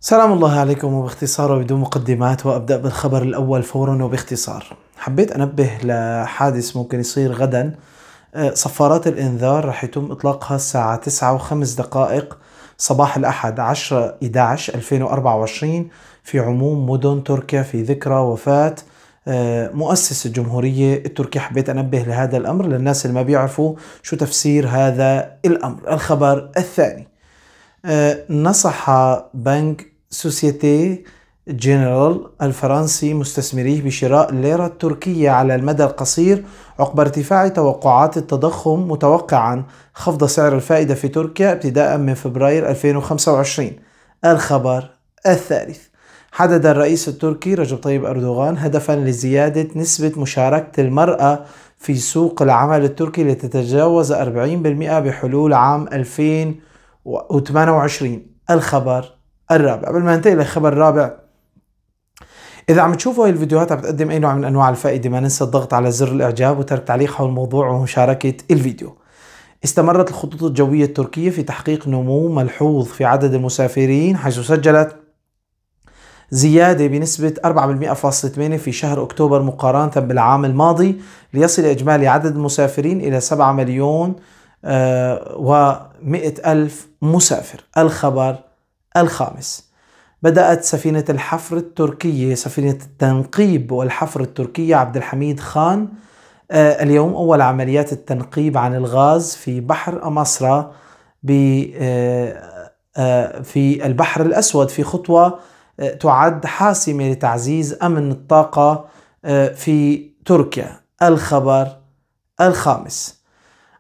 سلام الله عليكم، وباختصار وبدون مقدمات، وأبدأ بالخبر الأول فورا وباختصار. حبيت أنبه لحادث ممكن يصير غدا. صفارات الإنذار رح يتم إطلاقها الساعة 9:05 صباح الأحد 10/11/2024 في عموم مدن تركيا في ذكرى وفاة مؤسس الجمهورية التركية. حبيت أنبه لهذا الأمر للناس اللي ما بيعرفوا شو تفسير هذا الأمر. الخبر الثاني، نصح بنك سوسيتي جنرال الفرنسي مستثمريه بشراء الليرة التركية على المدى القصير عقب ارتفاع توقعات التضخم، متوقعا خفض سعر الفائدة في تركيا ابتداء من فبراير 2025. الخبر الثالث، حدد الرئيس التركي رجب طيب أردوغان هدفا لزيادة نسبة مشاركة المرأة في سوق العمل التركي لتتجاوز 40% بحلول عام 2028. الخبر الرابع، قبل ما ننتقل للخبر الرابع، إذا عم تشوفوا هاي الفيديوهات عم بتقدم أي نوع من أنواع الفائدة، ما ننسى الضغط على زر الإعجاب وترك تعليق حول الموضوع ومشاركة الفيديو. استمرت الخطوط الجوية التركية في تحقيق نمو ملحوظ في عدد المسافرين، حيث سجلت زيادة بنسبة 4.8% في شهر أكتوبر مقارنة بالعام الماضي، ليصل إجمالي عدد المسافرين إلى 7,100,000 مسافر. الخبر الخامس، بدأت سفينة الحفر التركية، سفينة التنقيب والحفر التركية عبد الحميد خان اليوم أول عمليات التنقيب عن الغاز في بحر أمصرة في البحر الأسود، في خطوة تعد حاسمة لتعزيز أمن الطاقة في تركيا. الخبر الخامس،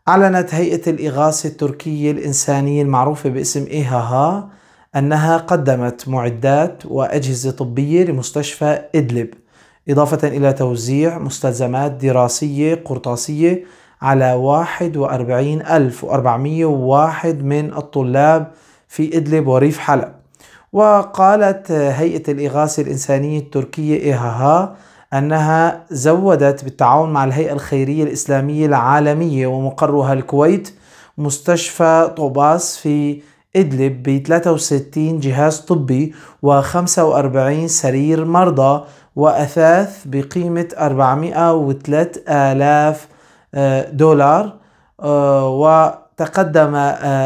أعلنت هيئة الإغاثة التركية الإنسانية المعروفة باسم إيهاها أنها قدمت معدات وأجهزة طبية لمستشفى إدلب، إضافة إلى توزيع مستلزمات دراسية قرطاسية على 41,401 من الطلاب في إدلب وريف حلب. وقالت هيئة الإغاثة الإنسانية التركية إيهاها أنها زودت بالتعاون مع الهيئة الخيرية الإسلامية العالمية ومقرها الكويت مستشفى طوباس في إدلب ب 63 جهاز طبي و45 سرير مرضى وأثاث بقيمة 403,000 دولار.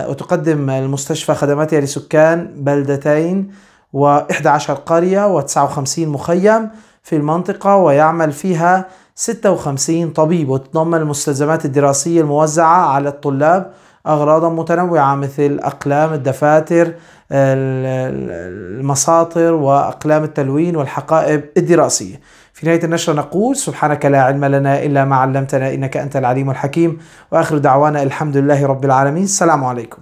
وتقدم المستشفى خدماتها لسكان بلدتين و11 قرية و59 مخيم في المنطقة، ويعمل فيها 56 طبيب، وتتضمن المستلزمات الدراسية الموزعة على الطلاب أغراضا متنوعة مثل أقلام، الدفاتر، المساطر، وأقلام التلوين والحقائب الدراسية. في نهاية النشرة نقول: سبحانك لا علم لنا إلا ما علمتنا إنك أنت العليم الحكيم، وآخر دعوانا الحمد لله رب العالمين. السلام عليكم.